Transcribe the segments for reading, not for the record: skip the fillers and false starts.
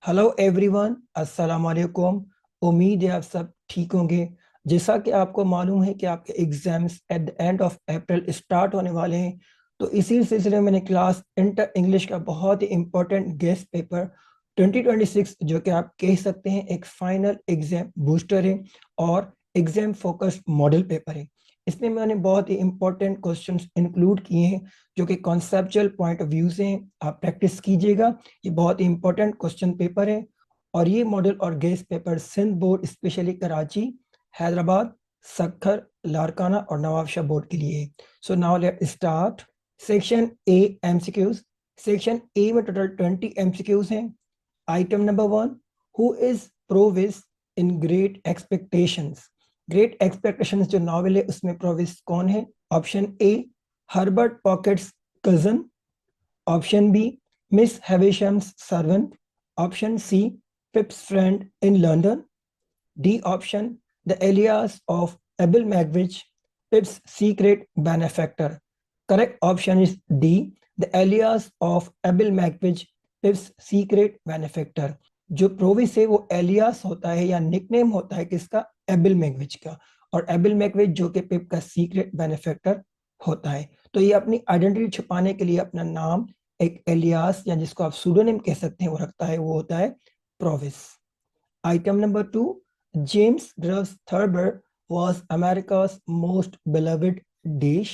Hello everyone, अस्सलाम वालेकुम। उम्मीद है आप सब ठीक होंगे। जैसा कि आपको मालूम है कि आपके exams at the end of April start होने वाले हैं, तो इसी सिलसिले में मैंने क्लास इंटर इंग्लिश का बहुत ही इम्पोर्टेंट गेस्ट पेपर 2026, जो कि आप कह सकते हैं एक फाइनल एग्जाम बूस्टर है और एग्जाम फोकस्ड मॉडल पेपर है। इसमें मैंने बहुत ही इम्पोर्टेंट क्वेश्चंस इंक्लूड किए हैं जो कि कॉन्सेप्चुअल पॉइंट ऑफ व्यू से हैं। आप प्रैक्टिस कीजिएगा। ये बहुत ही इंपॉर्टेंट क्वेश्चन पेपर है और ये मॉडल और guess paper Sindh board, specially Karachi, Hyderabad, Sukkur, Larkana और नवाबशाह बोर्ड के लिए है। So now let start. Section A, MCQs. Section A में टोटल 20 एमसीक्यूज हैं। Item number 1, who is Provis in Great Expectations. Great Expectations जो नॉवेल है उसमें प्रोविस कौन है? Option A, Herbert Pocket's cousin. Option B, Miss Havisham's servant. Option C, Pip's friend in London. D option, the alias of Abel Magwitch, Pip's secret benefactor. Correct option is D, the alias of Abel Magwitch, Pip's secret benefactor. जो Provis है वो alias होता है या nickname होता है किसका? Able Magwitch का। और एबल मैगविच जो कि पिप का सीक्रेट बेनेफैक्टर होता है। तो ये अपनी आइडेंटिटी छुपाने के लिए अपना नाम एक एलियास या जिसको आप सूडोनिम कह सकते हैं वो रखता है, वो होता है prowess. Item number 2, James Groves Thurber was America's most beloved dish.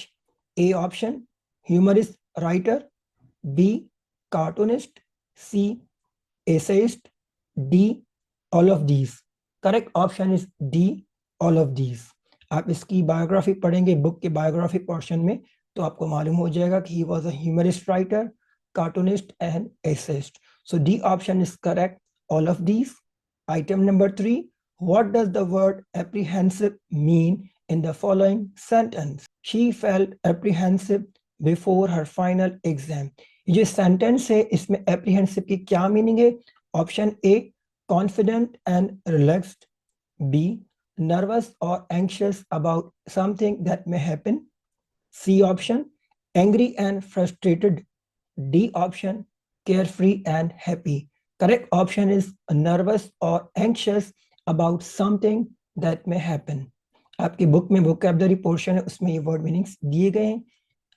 A option, humorist writer. B, cartoonist. C, essayist. D, all of these. Correct option is D, all of these. आप इसकी बायोग्राफी पढ़ेंगे book के biography portion में तो आपको मालूम हो जाएगा कि he was a humorist writer, cartoonist and essayist. So D option is correct, all of these. Item number 3, what does the word apprehensive mean in the following sentence? She felt apprehensive before her final exam. ये जो sentence है इसमें apprehensive की क्या meaning है? Option A, confident and relaxed. B, nervous or anxious about something that may happen. C option, angry and frustrated. D option, carefree and happy. Correct option is nervous or anxious about something that may happen. आपकी book में vocabulary portion है उसमें ये word meanings दिए गए हैं।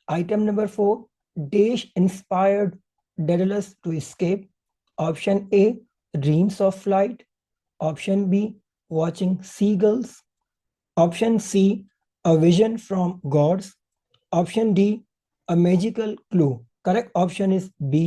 Item number 4, Dash inspired Daedalus to escape. Option A, dreams of flight. Option B, watching seagulls. Option C, a vision from gods. Option D, a magical clue. Correct option is B,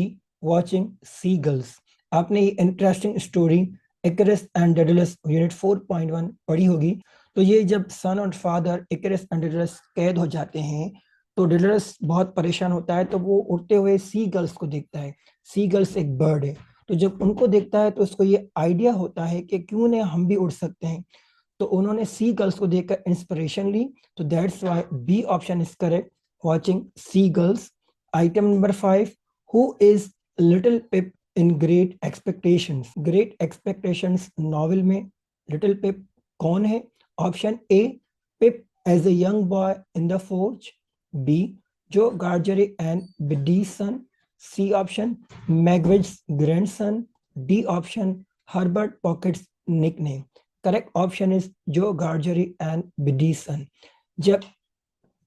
watching seagulls. आपने ये interesting story Icarus and Daedalus unit 4.1 पढ़ी होगी। तो ये जब सन और father Icarus and Daedalus कैद हो जाते हैं तो डेडलस बहुत परेशान होता है, तो वो उड़ते हुए सी गर्ल्स को देखता है। सी गर्ल्स एक बर्ड है, तो जब उनको देखता है तो उसको ये आइडिया होता है कि क्यों नहीं हम भी उड़ सकते हैं। तो उन्होंने सी गर्ल्स को देखकर इंस्पिरेशन ली। तो that's why B option is correct, watching seagulls. Item number 5, who is Little Pip in Great Expectations? Great Expectations novel में लिटिल पिप कौन है? Option A, Pip as a young boy in the forge. B, Joe Gargery and Biddy's son. C option, Magwitch's grandson. D option, Herbert Pocket's nickname. Correct option is जो Gargery and Biddy's son. जब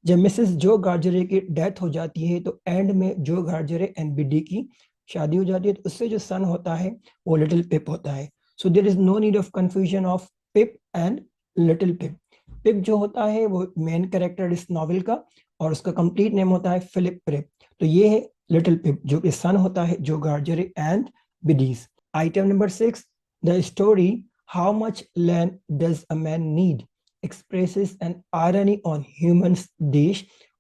जब Mrs जो गार्जरे की death हो जाती है तो and में जो गार्जरे एंड बिडी की शादी हो जाती है, तो उससे जो सन होता है वो लिटिल पिप होता है। So there is no need of confusion of Pip and little Pip. Pip जो होता है वो मेन कैरेक्टर इस नॉवेल का और उसका कंप्लीट नेम होता है फिलिप पिप। तो ये है लिटिल पिप जो कि सन होता है जो Gargery and Biddy's. Item number 6, the story how much land does a man need expresses an irony on humans' dish.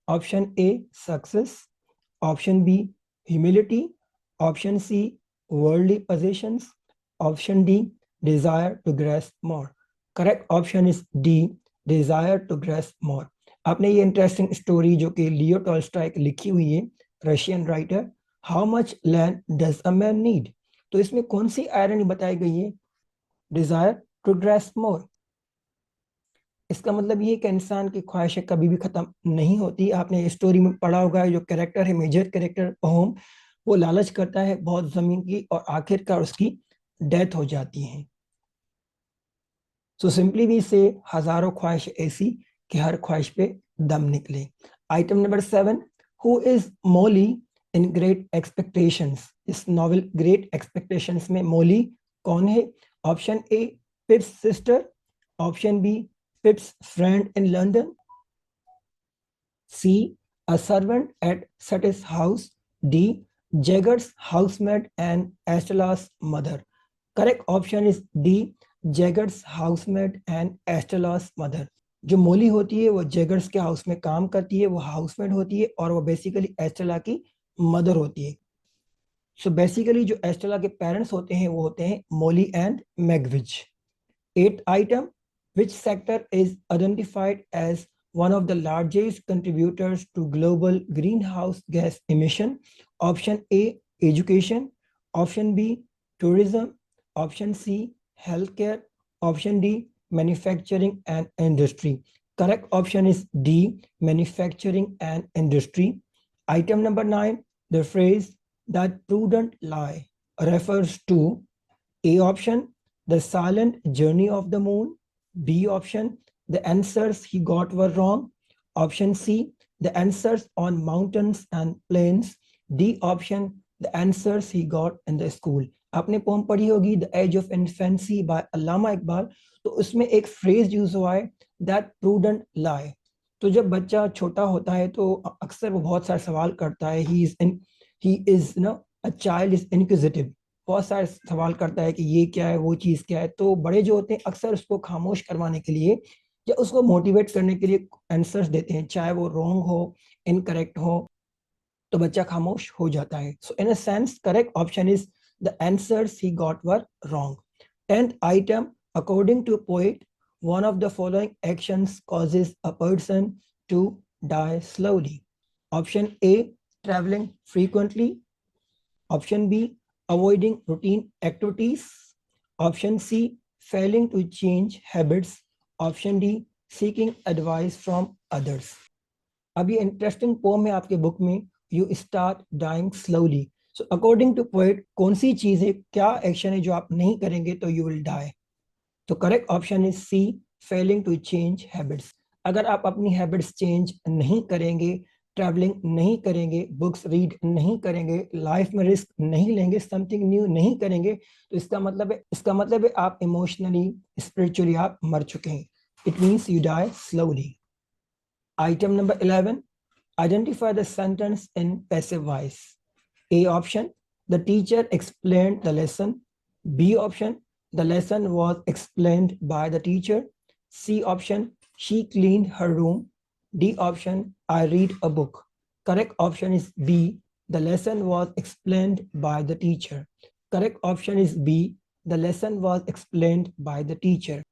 Option A, success. Option B, humility. Option C, worldly possessions. Option D, desire to grasp more. Correct option is D, desire to grasp more. आपने ये interesting story जो कि Leo Tolstoy की लिखी हुई है, Russian writer, how much land does a man need, तो इसमें कौन सी आयरनी बताई गई है? डिजायर टू ग्रास्प मोर। इसका मतलब ये कि इंसान की ख्वाहिशें कभी भी खत्म नहीं होती। आपने स्टोरी में पढ़ा होगा जो कैरेक्टर है, मेजर कैरेक्टर ओम, वो लालच करता है बहुत जमीन की और आखिरकार उसकी डेथ हो जाती है। सो सिंपली वी से हजारों ख्वाहिश ऐसी कि हर ख्वाहिश पे दम निकले। Item number 7, who is Molly in Great Expectations? इस नॉवल ग्रेट एक्सपेक्टेशंस में मोली कौन है? Option A, Pip's sister. Option B, Pip's friend in London. C, a servant at Sutty's house. D, Jagger's housemaid and Estella's mother. Correct option is D, Jagger's housemaid and Estella's mother. जो मोली होती है वो Jaeger's के house में काम करती है, वो हाउसमेड होती है और वो बेसिकली एस्टेला की मदर होती है। सो बेसिकली जो एस्टेला के पेरेंट्स होते हैं वो होते हैं Molly and Magwitch. Eighth item, which sector is identified as one of the largest contributors to global greenhouse gas emission? Option A, education. Option B, tourism. Option C, healthcare. Option D, manufacturing and industry. Correct option is D, manufacturing and industry. Item number 9, the phrase that prudent lie refers to: A option, the silent journey of the moon. B option, the answers he got were wrong. Option C, the answers on mountains and plains. D option, the answers he got in the school. आपने poem पढ़ी होगी the age of infancy by Allama Iqbal, तो उसमें एक phrase use हुआ है that prudent लाई। तो जब बच्चा छोटा होता है तो अक्सर वो बहुत सारे सवाल करता है, he is no a child is inquisitive, बहुत सारे सवाल करता है कि ये क्या है, वो चीज़ क्या है। तो बड़े जो होते हैं अक्सर उसको खामोश करवाने के लिए या उसको मोटिवेट करने के लिए आंसर्स देते हैं, चाहे वो रॉन्ग हो, इनकरेक्ट हो, तो बच्चा खामोश हो जाता है। So in a sense correct option is the answers he got were wrong. 10th item, according to a poet, one of the following actions causes a person to die slowly. Option A, traveling frequently. Option B, avoiding routine activities. Option C, failing to change habits. Option D, seeking advice from others. अब ये interesting pome है आपके book में, you start dying slowly. So according to poet कौन सी चीज है, क्या एक्शन है जो आप नहीं करेंगे तो यू विल डाई? तो correct option is C, failing to change habits. अगर आप अपनी हैबिट्स चेंज नहीं करेंगे, ट्रैवलिंग नहीं करेंगे, बुक्स रीड नहीं करेंगे, लाइफ में रिस्क नहीं लेंगे, समथिंग न्यू नहीं करेंगे, तो इसका मतलब है आप इमोशनली स्पिरिचुअली आप मर चुके हैं। It means you die slowly. Item number 11, identify the sentence in passive voice. A option, the teacher explained the lesson. B option, the lesson was explained by the teacher. C option, she cleaned her room. D option, I read a book. Correct option is B, the lesson was explained by the teacher. Correct option is B, the lesson was explained by the teacher.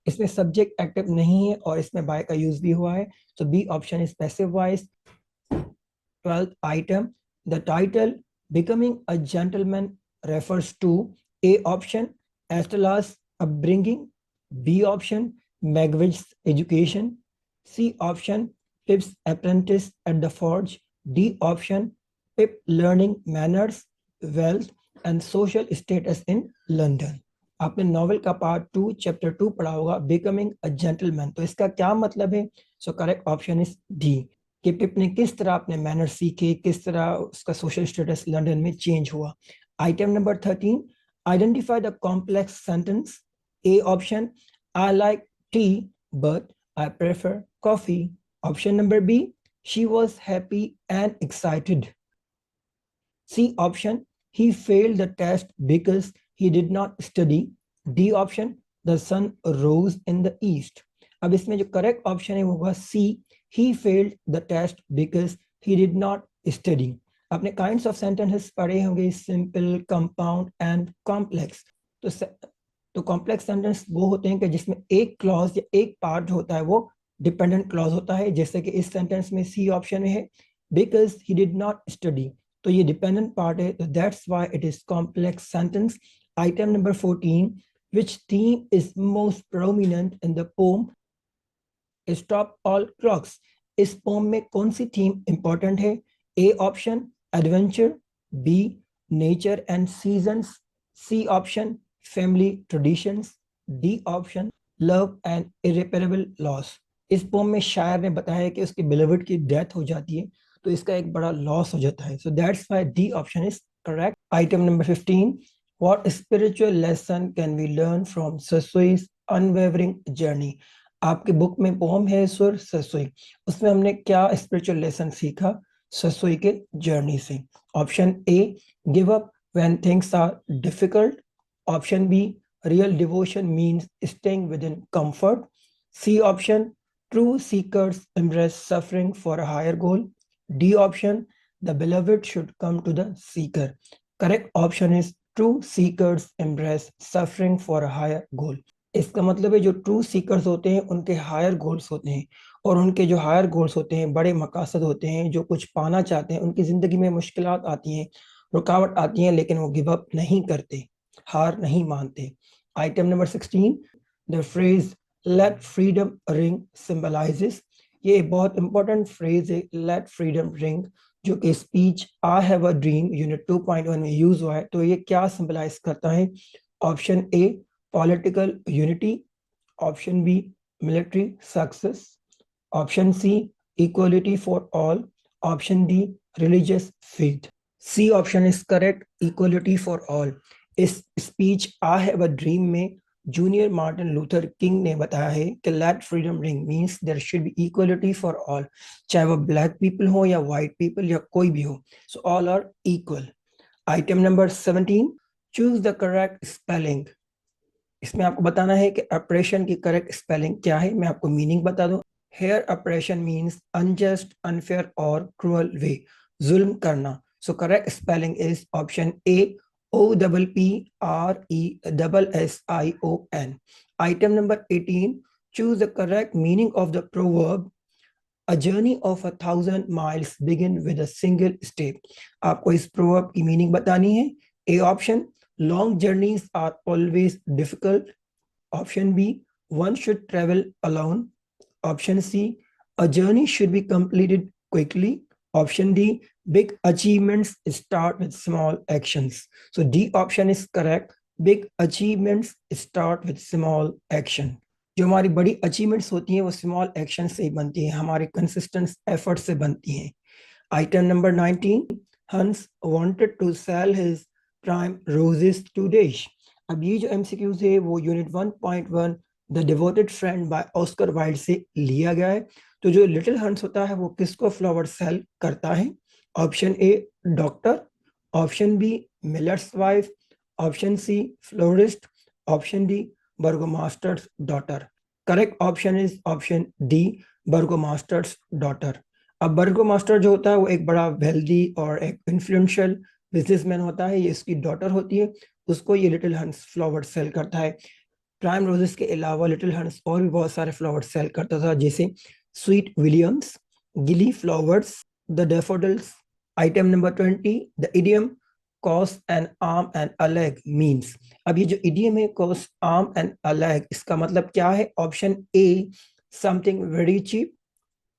इसमें subject active नहीं है और इसमें bye का use भी हुआ है, so B option is passive voice. 12th item, the title becoming a gentleman refers to: A option, Estella's upbringing. B option, Magwitch's education. C option, Pip's apprentice at the forge. D option, Pip learning manners, wealth and social status in London. आपने novel का part 2 chapter 2 पढ़ा होगा, becoming a gentleman, तो इसका क्या मतलब है? So correct option is D, कि पिप ने किस तरह अपने मैनर सीखे, किस तरह उसका सोशल स्टेटस लंदन में चेंज हुआ। Item number 13, identify the complex sentence. A option, I like tea but I prefer coffee. Option number B, she was happy and excited. C option, he failed the test because he did not study. D option, the sun rose in the east. अब इसमें जो correct option है वो होगा C, he failed the test because he did not study. आपने kinds of sentences पढ़े होंगे, simple, compound and complex. तो कॉम्प्लेक्स सेंटेंस वो होते हैं कि जिसमें एक क्लॉज या एक पार्ट होता है वो डिपेंडेंट क्लॉज होता है, जैसे कि इस सेंटेंस में सी ऑप्शन में है because he did not study, तो ये डिपेंडेंट पार्ट है, तो that's why it is complex sentence. Item number 14, which theme is most prominent in the poem Stop All Clocks? इस पोम में कौन सी थीम इंपॉर्टेंट है? A option, adventure. B, nature and seasons. C option family traditions, D option love and irreparable loss. इस poem में शायर ने बताया कि उसके बिलवड की डेथ हो जाती है, तो इसका एक बड़ा लॉस हो जाता है। So that's why D option is correct. Item number 15, what spiritual lesson can we learn from Sassui's unwavering journey. आपके बुक में पोम है सुर ससुई, उसमें हमने क्या स्पिरिचुअल लेसन सीखा ससुई के जर्नी से। Option A, give up when things are difficult. Option B, real devotion means staying within comfort. C option, true seekers embrace suffering for a higher goal. D option, the beloved should come to the seeker. Correct option is true seekers embrace suffering for a higher goal. इसका मतलब है जो true seekers होते हैं उनके higher goals होते हैं, और उनके जो हायर गोल्स होते हैं बड़े मकासद होते हैं, जो कुछ पाना चाहते हैं। उनकी जिंदगी में मुश्किलात आती हैं, रुकावट आती हैं, लेकिन वो गिव अप नहीं करते, हार नहीं मानते। Item number 16, the phrase let freedom ring symbolises. ये बहुत इंपॉर्टेंट फ्रेज है, लेट फ्रीडम रिंग, जो कि speech I have a dream unit 2.1 में यूज हुआ है। तो ये क्या सिंबलाइज करता है? Option A, political unity. Option B, military success. Option C, equality for all. Option D, religious faith. C option is correct, equality for all. इस speech I have a dream में junior Martin Luther King ने बताया है कि let freedom ring means there should be equality for all, चाहे वो black people हो या वाइट पीपल या कोई भी हो, so all are equal. Item number 17, choose the correct spelling. इसमें आपको बताना है कि ऑपरेशन की करेक्ट स्पेलिंग क्या है। मैं आपको मीनिंग बता दूं। Here oppression means unjust, unfair और क्रूअल वे, जुल्म करना। So correct spelling is option A, OPPRESSION. Item number 18, choose the correct meaning of the proverb A journey of 1,000 miles begin with a single step. आपको इस proverb की meaning बतानी है। A option, long journeys are always difficult. Option B, one should travel alone. Option C, a journey should be completed quickly. Option D, big achievements start with small actions. So D option is correct. Big achievements start with small action. जो हमारी बड़ी achievements होती हैं वो small action से ही बनती हैं, हमारे कंसिस्टेंट एफर्ट से बनती हैं। Item number 19, Hans wanted to sell his primroses to dash. अब ये जो एमसीक्यूज है वो unit 1.1 the devoted friend by Oscar Wilde से लिया गया है। तो जो लिटिल हंस होता है वो किसको फ्लावर सेल करता है? Option A, doctor. Option B, miller's wife. Option C, florist. Option D, burgomaster's daughter. Correct option is option D, burgomaster's daughter. अब बर्गोमास्टर जो होता है वो एक बड़ा वेल्दी और एक इन्फ्लुएंशियल बिजनेसमैन होता है, ये इसकी डॉटर होती है, उसको ये लिटिल हंस फ्लावर सेल करता है। प्राइम रोजेस के अलावा लिटिल हंस और भी बहुत सारे फ्लावर सेल करता था, जैसे sweet williams, gillyflowers, the daffodils. Item number 20, the idiom cost an arm and a leg means. अब ये जो इडियम है cost arm and a leg, इसका मतलब क्या है? Option A, something very cheap.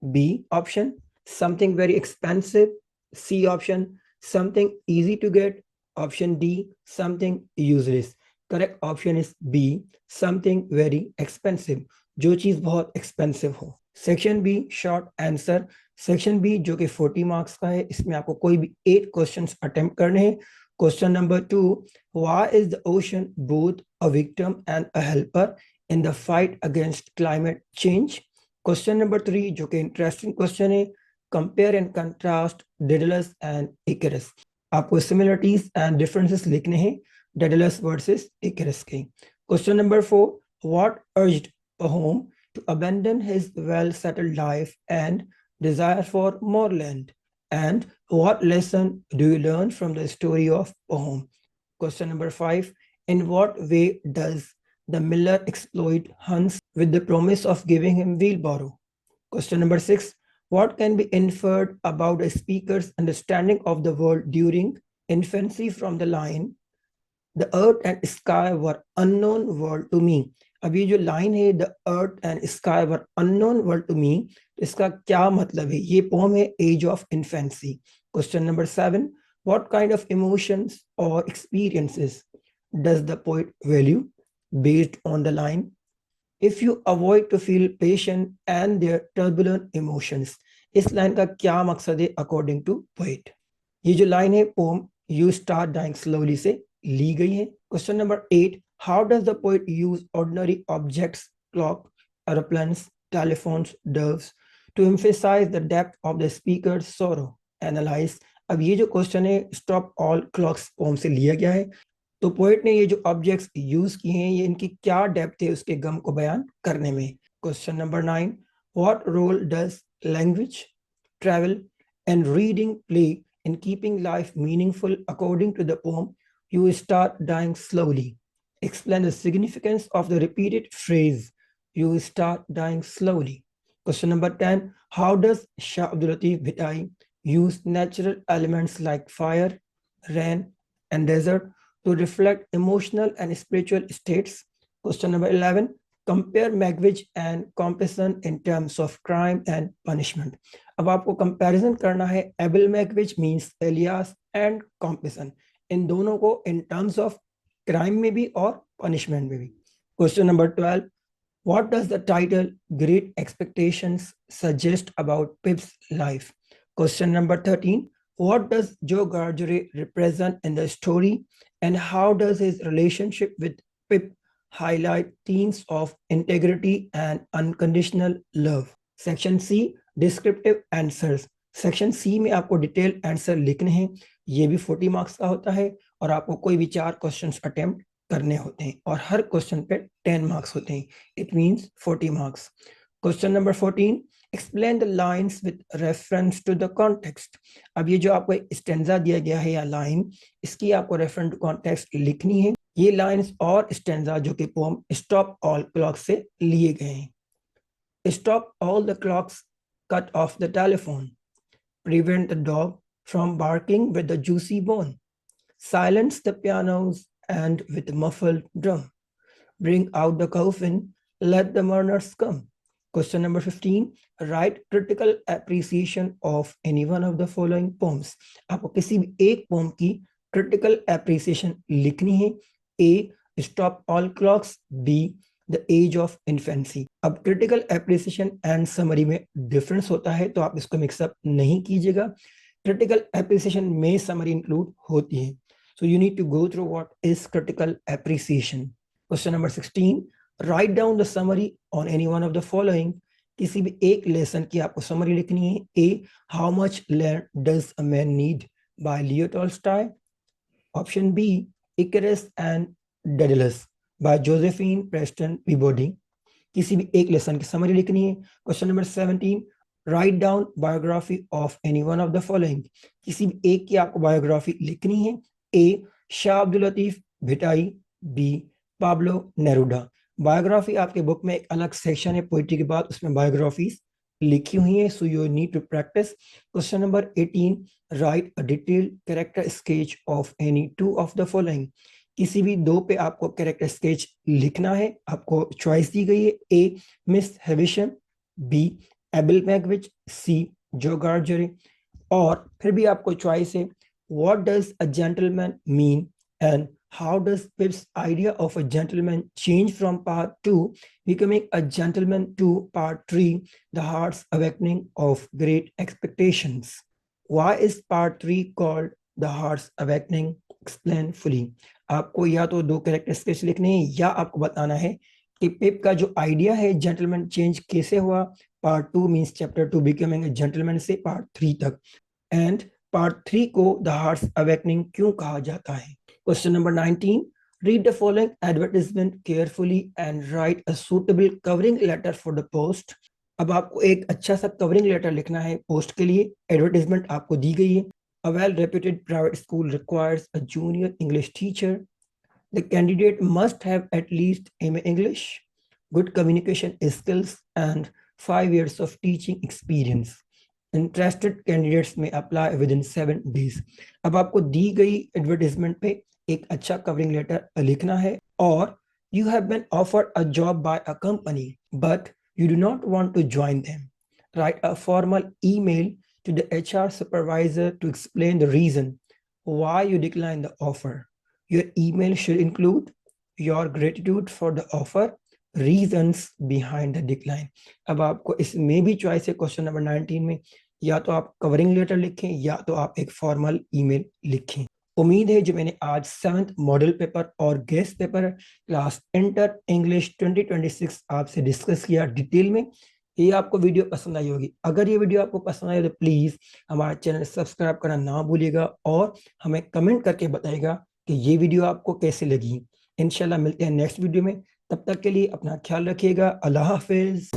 B option, something very expensive. C option, something easy to get. Option D, something useless. Correct option is B, something very expensive, जो चीज बहुत expensive हो। Section B, short answer. Section B जो कि 40 marks का है, इसमें आपको कोई भी 8 क्वेश्चंस अटेम्प्ट करने हैं। Question number 2, why is the ocean both a victim and a helper in the fight against climate change? Question number 3 जो कि इंटरेस्टिंग क्वेश्चन है, compare and contrast Daedalus and Icarus. आपको सिमिलरिटीज एंड डिफरेंसेस लिखने हैं Daedalus versus Icarus के। Question number 4, what urged Pahom to abandon his well-settled life and desire for more land? And what lesson do you learn from the story of Pahom? Question number 5, in what way does the miller exploit Hans with the promise of giving him wheelbarrow? Question number 6, what can be inferred about a speaker's understanding of the world during infancy from the line, the earth and sky were unknown world to me? अब ये जो line है, the earth and sky were unknown world to me, तो इसका क्या मतलब है? ये पोम है age of infancy. Question number 7, what kind of emotions और experiences does the poet value based on the line, if you avoid to feel patient and their turbulent emotions? इस line का क्या मकसद है अकॉर्डिंग टू पोएट? ये जो line है poem you start dying slowly से ली गई है। Question number 8, how does the poet use ordinary objects, clock, aeroplanes, telephones, doves to emphasise the depth of the speaker sorrow? Analyse. अब ये जो क्वेश्चन है स्टॉप ऑल क्लॉक्स पोम से लिया गया है। तो पोएट ने ये जो ऑब्जेक्ट्स यूज किए हैं ये इनकी क्या डेप्थ है उसके गम को बयान करने में। Question number 9, what role does language, travel and reading play in keeping life meaningful according to the poem you start dying slowly? Explain the significance of the repeated phrase you start dying slowly. Question number 10, how does Shah Abdul Latif Bhittai use natural elements like fire, rain, and desert to reflect emotional and spiritual states? Question number 11, compare Magwitch and Compeyson in terms of crime and punishment. अब आपको comparison करना है Abel Magwitch means alias and Compeyson, इन दोनों को in terms of crime में भी और पनिशमेंट में भी। Question number 12, what does the title Great Expectations suggest about Pip's life? Question number 13, what does Joe Gargery represent in the story and how does his relationship with Pip highlight themes of integrity and unconditional love? Section C, descriptive answers. Section C में आपको detail answer लिखने हैं, ये भी 40 marks का होता है और आपको कोई भी 4 क्वेश्चंस अटेम्प्ट करने होते हैं और हर क्वेश्चन पे 10 मार्क्स होते हैं, it means 40 marks. Question number 14, explain the lines with reference to the context. अब ये जो आपको स्टेंजा दिया गया है या लाइन, इसकी आपको रेफरेंस टू कॉन्टेक्स्ट लिखनी है। ये लाइंस और स्टेंजा जो कि पोम स्टॉप ऑल क्लॉक्स से लिए गए हैं। Stop all the clocks, cut off the telephone, prevent the dog from barking with the juicy bone, silence the pianos and with muffled drum, bring out the coffin, let the mourners come. Question number 15, write critical appreciation of any one of the following poems. आपको किसी भी एक pome की critical appreciation लिखनी है। A, stop all clocks, B, the age of infancy. अब critical appreciation and summary में difference होता है तो आप इसको मिक्सअप नहीं कीजिएगा। critical appreciation में summary include होती है, so you need to go through what is critical appreciation. Question number 16, write down the summary on any one of the following. किसी भी एक लेसन की आपको समरी लिखनी है। A, how much land does a man need by Leo Tolstoy. Option B, Icarus and Daedalus by Josephine Preston Peabody. किसी भी एक लेसन की समरी लिखनी है। Question number 17, write down biography of any one of the following. किसी भी एक की आपको बायोग्राफी लिखनी है। A, Shah Abdul Latif Bhitai, B, Pablo Neruda. Biography आपके बुक में एक अलग सेक्शन है पोइट्री के बाद, उसमें बायोग्राफीज लिखी हुई है, so you need to practise. Question number 18, write a detailed character sketch of any two of the following. किसी भी दो पे आपको कैरेक्टर स्केच लिखना है। आपको चॉइस दी गई है। ए, मिस हेविशम, बी, एबल मैगविच, सी, जो गार्जरी, और फिर भी आपको चॉइस है what does a gentleman mean and how does Pip's idea of a gentleman change from part 2 becoming a gentleman to part 3, the heart's awakening of great expectations? Why is part 3 called the heart's awakening? Explain fully. आपको या तो दो character sketch लिखने हैं या आपको बताना है कि पिप का जो आइडिया है जेंटलमैन चेंज कैसे हुआ part 2 means chapter 2 becoming a gentleman से पार्ट 3 तक, एंड पार्ट 3 को द हार्ट्स अवेकनिंग क्यों कहा जाता है। Question number 19, read the following advertisement carefully and write a suitable covering letter for the post. अब आपको एक अच्छा सा कवरिंग लेटर लिखना है पोस्ट के लिए। एडवर्टाइजमेंट आपको दी गई है। A well-reputed private school requires a junior English teacher. The candidate must have at least MA English, good communication skills, and 5 years of teaching experience. Interested candidates may apply within 7 days. अब आपको दी गई advertisement पे एक अच्छा covering letter लिखना है और you have been offered a job by a company but you do not want to join them. Write a formal email to the HR supervisor to explain the reason why you decline the offer. Your email should include your gratitude for the offer, reasons behind the decline. अब आपको इसमें भी choice है question number 19 में, या तो आप covering letter लिखें या तो आप एक फॉर्मल ईमेल लिखें। उम्मीद है जो मैंने आज 7th मॉडल पेपर और guess paper class inter English 2026 आपसे डिस्कस किया डिटेल में, ये आपको वीडियो पसंद आई होगी। अगर ये वीडियो आपको पसंद आए तो प्लीज हमारा चैनल सब्सक्राइब करना ना भूलिएगा और हमें कमेंट करके बताइएगा कि ये वीडियो आपको कैसे लगी। इंशाल्लाह मिलते हैं नेक्स्ट वीडियो में, तब तक के लिए अपना ख्याल रखिएगा। अल्लाह हाफिज।